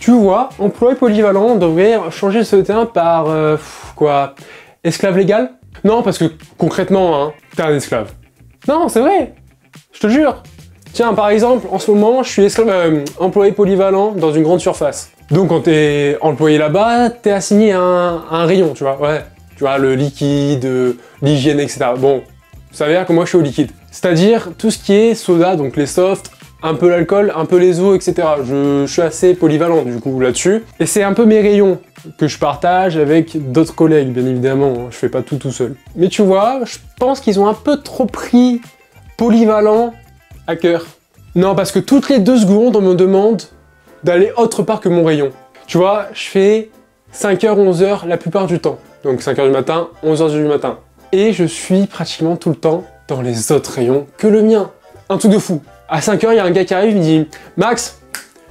Tu vois, employé polyvalent, on devrait changer ce terme par, quoi, esclave légal? Non, parce que concrètement, hein, t'es un esclave. Non, c'est vrai, je te jure. Tiens, par exemple, en ce moment, je suis employé polyvalent dans une grande surface. Donc quand t'es employé là-bas, t'es assigné à un rayon, tu vois, ouais. Tu vois, le liquide, l'hygiène, etc. Bon, ça veut dire que moi, je suis au liquide. C'est-à-dire tout ce qui est soda, donc les softs, un peu l'alcool, un peu les eaux, etc. Je suis assez polyvalent, du coup, là-dessus. Et c'est un peu mes rayons que je partage avec d'autres collègues, bien évidemment. Je fais pas tout seul. Mais tu vois, je pense qu'ils ont un peu trop pris polyvalent à cœur. Non, parce que toutes les 2 secondes, on me demande d'aller autre part que mon rayon. Tu vois, je fais 5h, 11h la plupart du temps. Donc 5h du matin, 11h du matin. Et je suis pratiquement tout le temps dans les autres rayons que le mien. Un truc de fou. À 5h, il y a un gars qui arrive, il me dit « Max,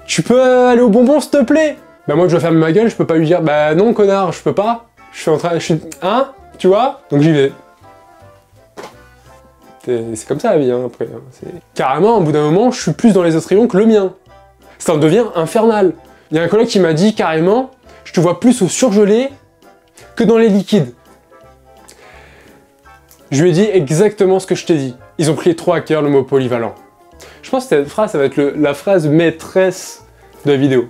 tu peux aller au bonbon, s'il te plaît ?» Bah moi, je dois fermer ma gueule, je peux pas lui dire « Bah non, connard, je peux pas. Je suis en train... Hein? Tu vois ?» Donc j'y vais. C'est comme ça la vie, hein, après. Carrément, au bout d'un moment, je suis plus dans les autres rayons que le mien. Ça en devient infernal. Il y a un collègue qui m'a dit carrément « Je te vois plus au surgelé que dans les liquides. » Je lui ai dit exactement ce que je t'ai dit. Ils ont pris trop à cœur le mot polyvalent. Je pense que cette phrase, ça va être la phrase maîtresse de la vidéo.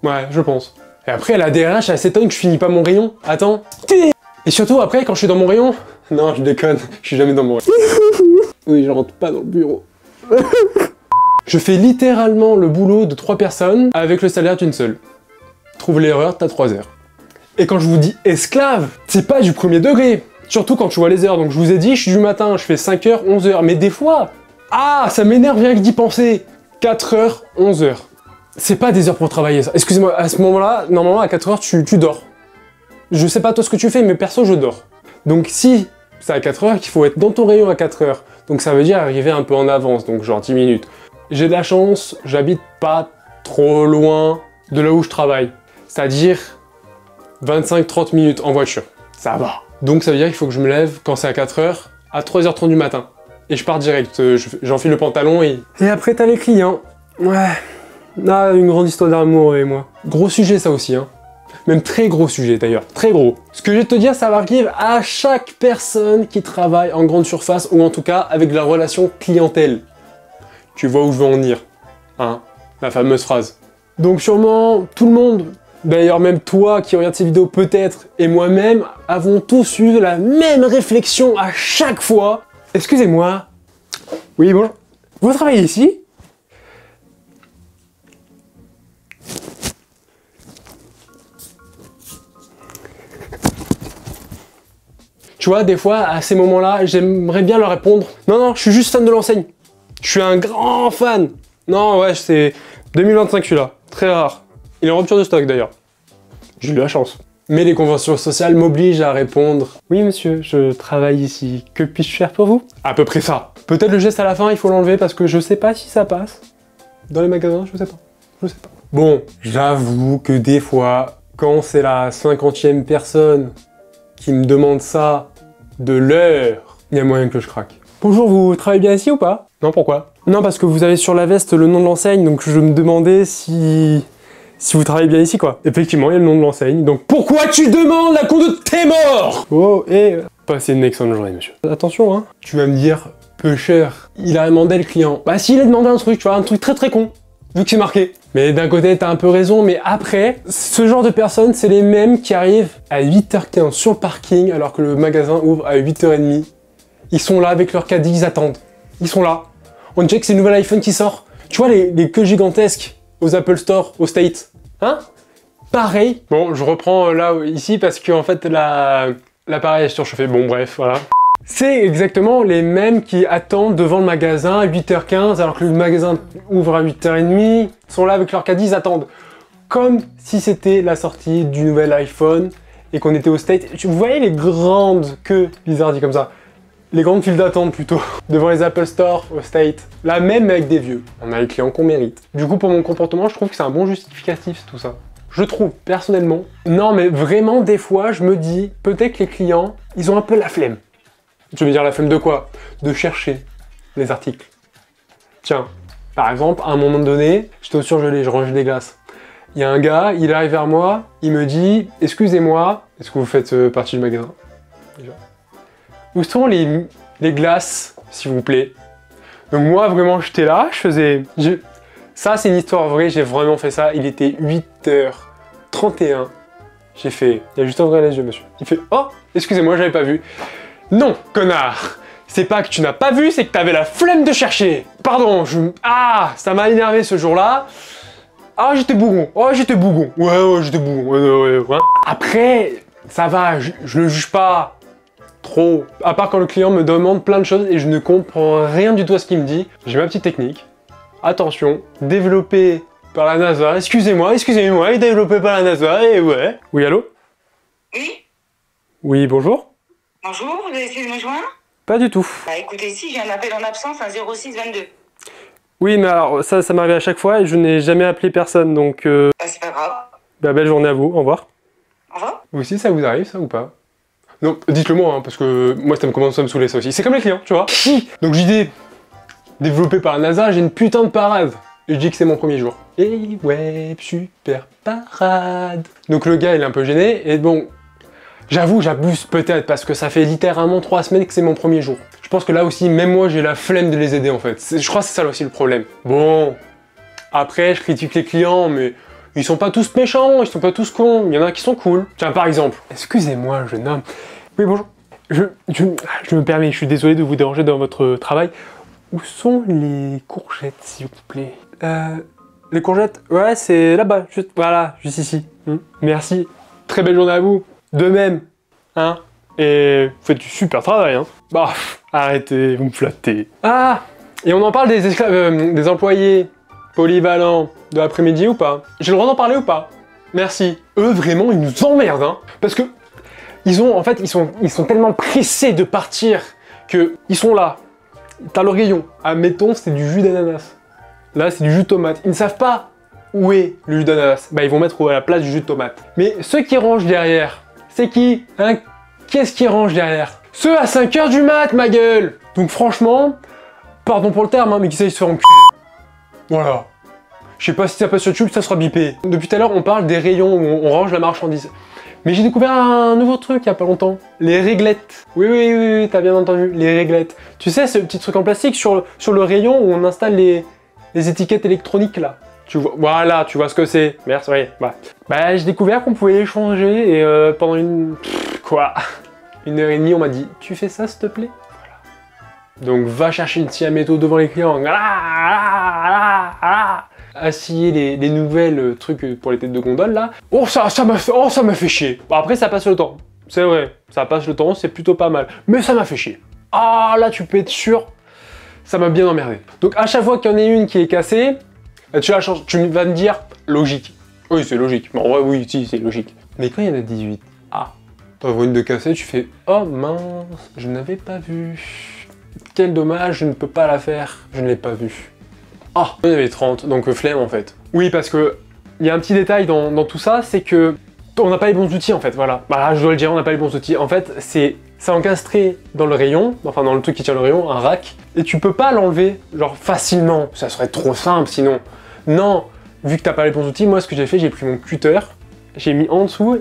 Ouais, je pense. Et après, la DRH, elle s'étonne que je finis pas mon rayon. Attends. Et surtout, après, quand je suis dans mon rayon... Non, je déconne, je suis jamais dans mon rayon. Oui, je rentre pas dans le bureau. Je fais littéralement le boulot de 3 personnes avec le salaire d'une seule. Trouve l'erreur, t'as 3 heures. Et quand je vous dis esclave, c'est pas du premier degré. Surtout quand tu vois les heures. Donc je vous ai dit, je suis du matin, je fais 5h, 11h. Mais des fois... Ah, ça m'énerve rien que d'y penser. 4h, 11h. C'est pas des heures pour travailler, ça. Excusez-moi, à ce moment-là, normalement, à 4h, tu dors. Je sais pas toi ce que tu fais, mais perso, je dors. Donc si c'est à 4h qu'il faut être dans ton rayon à 4h, donc ça veut dire arriver un peu en avance, donc genre 10 minutes. J'ai de la chance, j'habite pas trop loin de là où je travaille. C'est-à-dire 25-30 minutes en voiture. Ça va. Donc ça veut dire qu'il faut que je me lève quand c'est à 4h, à 3h30 du matin. Et je pars direct, j'enfile le pantalon et... Et après t'as les clients. Ouais. Ah, une grande histoire d'amour et moi. Gros sujet ça aussi, hein. Même très gros sujet d'ailleurs, très gros. Ce que je vais te dire, ça arrive à chaque personne qui travaille en grande surface, ou en tout cas avec la relation clientèle. Tu vois où je veux en venir, hein, la fameuse phrase. Donc sûrement, tout le monde, d'ailleurs même toi qui regarde ces vidéos peut-être, et moi-même, avons tous eu la même réflexion à chaque fois. Excusez-moi. Oui, bonjour. Vous travaillez ici ? Tu vois, des fois, à ces moments-là, j'aimerais bien leur répondre « Non, non, je suis juste fan de l'enseigne. Je suis un grand fan. » Non, ouais, c'est 2025 celui-là. Très rare. Il est en rupture de stock, d'ailleurs. J'ai eu de la chance. Mais les conventions sociales m'obligent à répondre « Oui, monsieur, je travaille ici. Que puis-je faire pour vous ?» À peu près ça. Peut-être le geste à la fin, il faut l'enlever parce que je sais pas si ça passe. Dans les magasins, je sais pas. Je sais pas. Bon, j'avoue que des fois, quand c'est la 50e personne qui me demande ça de l'heure, il y a moyen que je craque. Bonjour, vous travaillez bien ici ou pas? Non, pourquoi? Non, parce que vous avez sur la veste le nom de l'enseigne, donc je me demandais si vous travaillez bien ici, quoi. Effectivement, il y a le nom de l'enseigne, donc pourquoi tu demandes la compte de tes morts? Oh, et... Passez une excellente journée, monsieur. Attention, hein. Tu vas me dire, peu cher, il a demandé le client. Bah, s'il a demandé un truc, tu vois, un truc très très con. Vu que c'est marqué. Mais d'un côté, t'as un peu raison, mais après, ce genre de personnes, c'est les mêmes qui arrivent à 8h15 sur le parking, alors que le magasin ouvre à 8h30. Ils sont là avec leur caddie, ils attendent. Ils sont là. On dirait que c'est le nouvel iPhone qui sort. Tu vois les queues gigantesques aux Apple Store, aux States. Hein? Pareil. Bon, je reprends là, ici, parce qu'en fait, l'appareil est surchauffé. Bon, bref, voilà. C'est exactement les mêmes qui attendent devant le magasin à 8h15 alors que le magasin ouvre à 8h30, sont là avec leur caddie, ils attendent. Comme si c'était la sortie du nouvel iPhone et qu'on était au State. Vous voyez les grandes queues bizarres dit comme ça, les grandes files d'attente plutôt, devant les Apple Store au State. La même avec des vieux. On a les clients qu'on mérite. Du coup, pour mon comportement, je trouve que c'est un bon justificatif tout ça. Je trouve, personnellement. Non mais vraiment, des fois, je me dis, peut-être que les clients, ils ont un peu la flemme. Tu veux dire la flemme de quoi? De chercher les articles. Tiens, par exemple, à un moment donné, j'étais au surgelé, je rangeais des glaces. Il y a un gars, il arrive vers moi, il me dit « Excusez-moi, est-ce que vous faites partie du magasin ?» Déjà. Où sont les glaces, s'il vous plaît? Donc moi, vraiment, j'étais là, je faisais... Ça, c'est une histoire vraie, j'ai vraiment fait ça. Il était 8h31. J'ai fait... Il a juste ouvert les yeux, monsieur. Il fait « Oh, excusez-moi, j'avais pas vu. » Non, connard! C'est pas que tu n'as pas vu, c'est que t'avais la flemme de chercher. Pardon, Ah, ça m'a énervé ce jour-là. Ah, j'étais bougon. Oh, j'étais bougon. Ouais, j'étais bougon. Ouais. Après, ça va, je le juge pas trop. À part quand le client me demande plein de choses et je ne comprends rien du tout à ce qu'il me dit. J'ai ma petite technique. Attention, développé par la NASA. Excusez-moi, développé par la NASA, et ouais. Oui, allô? Oui. Oui, bonjour. Bonjour, vous avez essayé de me joindre? Pas du tout. Bah écoutez, si, j'ai un appel en absence, un 0622. Oui, mais alors, ça m'arrive à chaque fois et je n'ai jamais appelé personne, donc... Bah c'est pas grave. Bah, belle journée à vous, au revoir. Au revoir. Vous aussi, ça vous arrive, ça, ou pas? Non, dites-le moi, hein, parce que moi, ça me commence à me saouler, ça aussi. C'est comme les clients, tu vois. Donc, j'ai dit, développé par la NASA, j'ai une putain de parade. Et je dis que c'est mon premier jour. Et ouais, super parade. Donc, le gars, il est un peu gêné, et bon... J'avoue, j'abuse peut-être, parce que ça fait littéralement 3 semaines que c'est mon premier jour. Je pense que là aussi, même moi, j'ai la flemme de les aider, en fait. Je crois que c'est ça aussi le problème. Bon, après, je critique les clients, mais ils sont pas tous méchants, ils sont pas tous cons. Il y en a qui sont cool. Tiens, par exemple, excusez-moi, jeune homme. Oui, bonjour. Je me permets, je suis désolé de vous déranger dans votre travail. Où sont les courgettes, s'il vous plaît? Les courgettes? Ouais, c'est là-bas, juste, voilà, juste ici. Merci. Très belle journée à vous. De même, hein, et vous faites du super travail, hein. Bah, arrêtez, vous me flattez. Ah, et on en parle des employés polyvalents de l'après-midi ou pas? J'ai le droit d'en parler ou pas? Merci. Eux, vraiment, ils nous emmerdent, hein, parce que ils sont tellement pressés de partir que ils sont là. T'as le rayon. Admettons, c'est du jus d'ananas. Là, c'est du jus de tomate. Ils ne savent pas où est le jus d'ananas. Bah, ils vont mettre à la place du jus de tomate. Mais ceux qui rangent derrière, c'est qui? Hein? Qu'est-ce qui range derrière? Ceux à 5h du mat, ma gueule! Donc franchement, pardon pour le terme, hein, mais qui essayent de se faire enculer. Voilà. Je sais pas si ça passe sur YouTube, ça sera bipé. Depuis tout à l'heure, on parle des rayons où on range la marchandise. Mais j'ai découvert un nouveau truc il y a pas longtemps. Les réglettes. Oui, t'as bien entendu, les réglettes. Tu sais, ce petit truc en plastique sur le rayon où on installe les étiquettes électroniques, là. Tu vois, voilà, tu vois ce que c'est. Merci, oui. Bah, j'ai découvert qu'on pouvait échanger et pendant une... Quoi 1h30, on m'a dit, tu fais ça, s'il te plaît? Voilà. Donc, va chercher une scie à métaux devant les clients. Assiller les nouvelles trucs pour les têtes de gondole, là. Oh, ça m'a fait chier. Bon, après, ça passe le temps. C'est vrai, ça passe le temps, c'est plutôt pas mal. Mais ça m'a fait chier. Ah, là, tu peux être sûr, ça m'a bien emmerdé. Donc, à chaque fois qu'il y en a une qui est cassée, tu vas me dire, logique. Oui, c'est logique. Mais en vrai, oui, si, c'est logique. Mais quand il y en a 18, t'en vois une de cassée, tu fais, oh mince, je n'avais pas vu. Quel dommage, je ne peux pas la faire. Je ne l'ai pas vue. Ah, il y en avait 30, donc flemme en fait. Oui, parce que il y a un petit détail dans tout ça, c'est que on n'a pas les bons outils en fait, voilà. Bah, je dois le dire, on n'a pas les bons outils. En fait, c'est encastré dans le rayon, enfin dans le truc qui tient le rayon, un rack, et tu peux pas l'enlever, genre facilement. Ça serait trop simple sinon. Non, vu que t'as pas les bons outils, moi ce que j'ai fait, j'ai pris mon cutter, j'ai mis en dessous,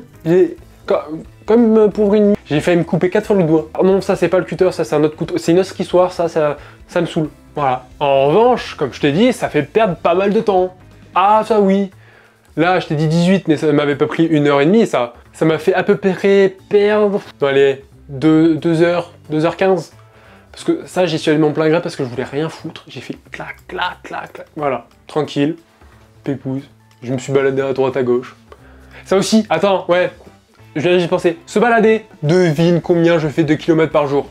comme pour une... J'ai failli me couper 4 fois le doigt. Oh non, ça c'est pas le cutter, ça c'est un autre couteau, c'est une autre histoire, ça me saoule. Voilà. En revanche, comme je t'ai dit, ça fait perdre pas mal de temps. Ah ça oui. Là, je t'ai dit 18, mais ça m'avait pas pris 1h30, ça. Ça m'a fait à peu près perdre... Allez, 2h, 2h15. Parce que ça, j'y suis allé mon plein gré parce que je voulais rien foutre. J'ai fait clac, clac, clac, clac. Voilà, tranquille, pépouze. Je me suis baladé à droite, à gauche. Ça aussi, attends, ouais, je viens d'y penser. Se balader, devine combien je fais de kilomètres par jour.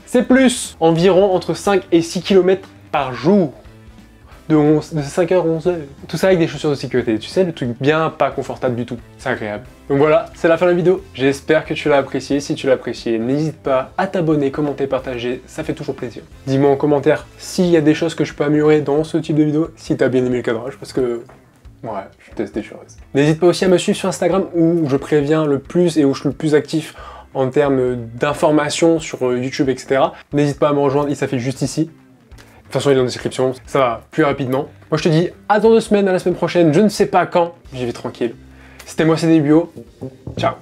C'est plus, environ entre 5 et 6 km par jour. De 5h à 11h. Tout ça avec des chaussures de sécurité, tu sais, le truc bien pas confortable du tout. C'est agréable. Donc voilà, c'est la fin de la vidéo. J'espère que tu l'as apprécié. Si tu l'as apprécié, n'hésite pas à t'abonner, commenter, partager. Ça fait toujours plaisir. Dis-moi en commentaire s'il y a des choses que je peux améliorer dans ce type de vidéo. Si t'as bien aimé le cadrage, parce que... ouais, je teste des choses. N'hésite pas aussi à me suivre sur Instagram où je préviens le plus et où je suis le plus actif en termes d'informations sur YouTube, etc. N'hésite pas à me rejoindre, il s'affiche juste ici. toute façon, il est dans la description, ça va plus rapidement. Moi, je te dis à dans 2 semaines, à la semaine prochaine, je ne sais pas quand, j'y vais tranquille. C'était moi, c'est des bio. Ciao.